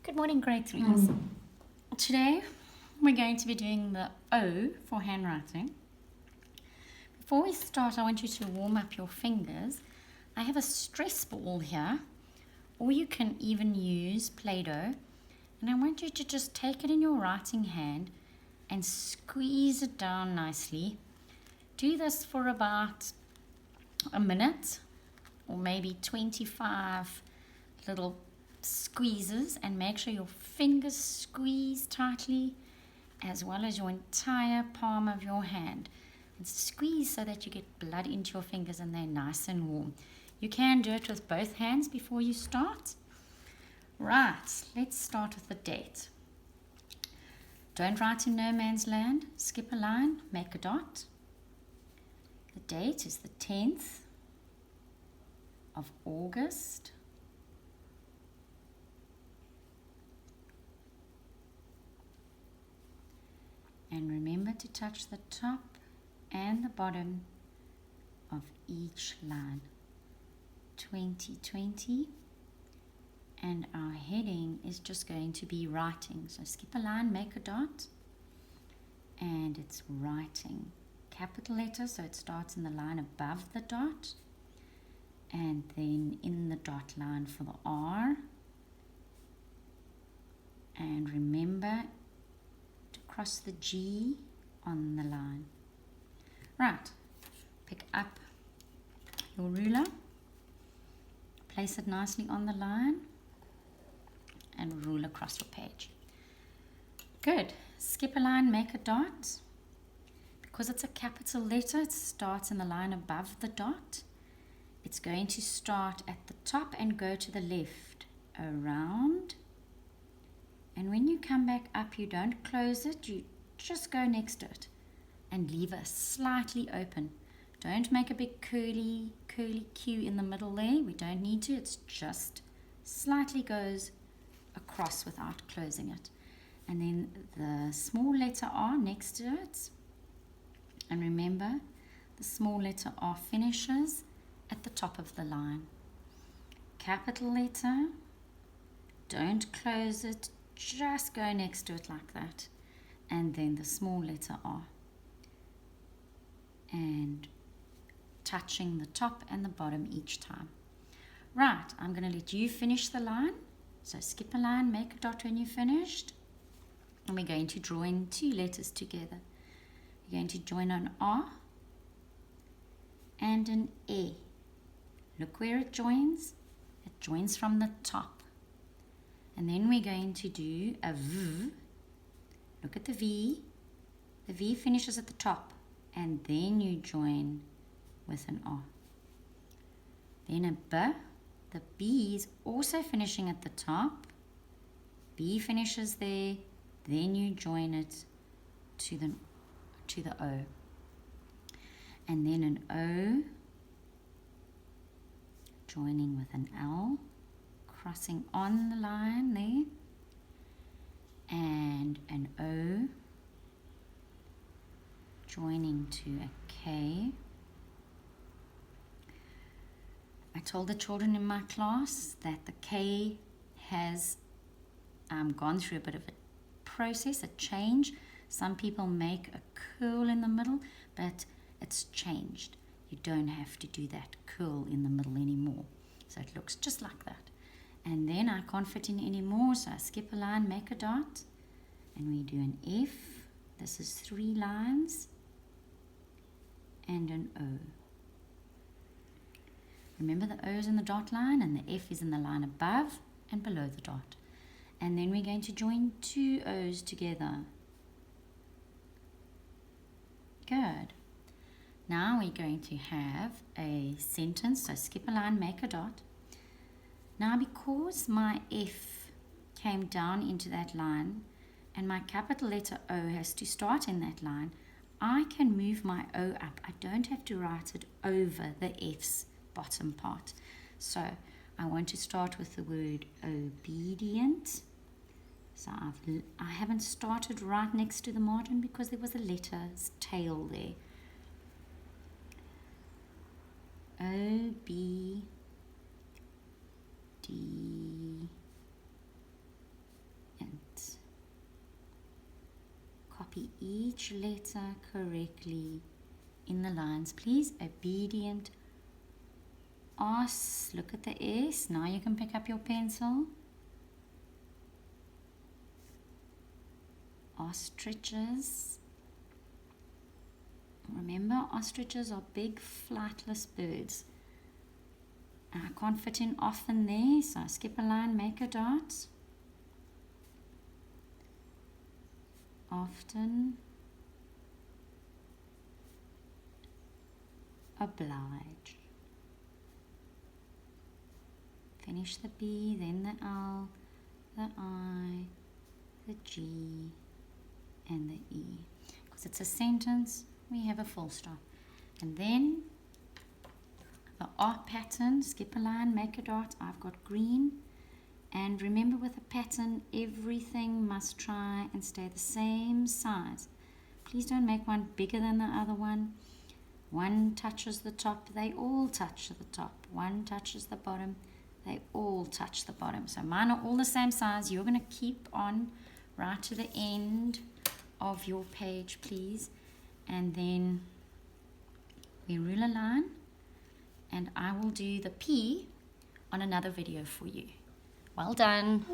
Good morning, grade threes. Today we're going to be doing the O for handwriting. Before we start, I want you to warm up your fingers. I have a stress ball here, or you can even use Play-Doh. And I want you to just take it in your writing hand and squeeze it down nicely. Do this for about a minute, or maybe 25 little squeezes, and make sure your fingers squeeze tightly as well as your entire palm of your hand, and squeeze so that you get blood into your fingers and they're nice and warm. You can do it with both hands before you start. Right, let's start with the date. Don't write in no man's land. Skip a line, make a dot. The date is the 10th of August. And remember to touch the top and the bottom of each line. 2020. And our heading is just going to be writing. So skip a line, make a dot. And it's writing. Capital letter, so it starts in the line above the dot. And then in the dot line for the R. And remember to cross the G on the line. Right, pick up your ruler, place it nicely on the line, and rule across your page. Good. Skip a line, make a dot. Because it's a capital letter, it starts in the line above the dot. It's going to start at the top and go to the left, around. And when you come back up, you don't close it, you just go next to it and leave it slightly open. Don't make a big curly Q in the middle there. We don't need to. It's just slightly goes across without closing it. And then the small letter R next to it. And remember, the small letter R finishes at the top of the line. Capital letter, don't close it. Just go next to it like that, and then the small letter R, and touching the top and the bottom each time. Right, I'm going to let you finish the line. So skip a line, make a dot when you're finished, and we're going to draw in two letters together. We're going to join an R and an E. Look where it joins. It joins from the top. And then we're going to do a V. Look at the V. The V finishes at the top. And then you join with an R. Then a B. The B is also finishing at the top. B finishes there. Then you join it to the O. And then an O. Joining with an L. Crossing on the line there, and an O joining to a K. I told the children in my class that the K has gone through a bit of a process, a change. Some people make a curl in the middle, but it's changed. You don't have to do that curl in the middle anymore. So it looks just like that. And then I can't fit in anymore, so I skip a line, make a dot, and we do an F. This is 3 lines, and an O. Remember, the O is in the dot line, and the F is in the line above and below the dot. And then we're going to join 2 O's together. Good. Now we're going to have a sentence, so skip a line, make a dot. Now, because my F came down into that line and my capital letter O has to start in that line, I can move my O up. I don't have to write it over the F's bottom part. So I want to start with the word obedient. So I haven't started right next to the margin because there was a letter's tail there. O-B-D each letter correctly in the lines. Please, obedient. Look at the S. Now you can pick up your pencil. Ostriches. Remember, ostriches are big flightless birds. I can't fit in often there, so I skip a line, make a dot. Often. Oblige. Finish the B, then the L, the I, the G, and the E. Because it's a sentence, we have a full stop. And then the R pattern, skip a line, make a dot. I've got green. And remember, with a pattern, everything must try and stay the same size. Please don't make one bigger than the other one. One touches the top, they all touch the top. One touches the bottom, they all touch the bottom. So mine are all the same size. You're going to keep on right to the end of your page, please. And then we rule a line, and I will do the P on another video for you. Well done.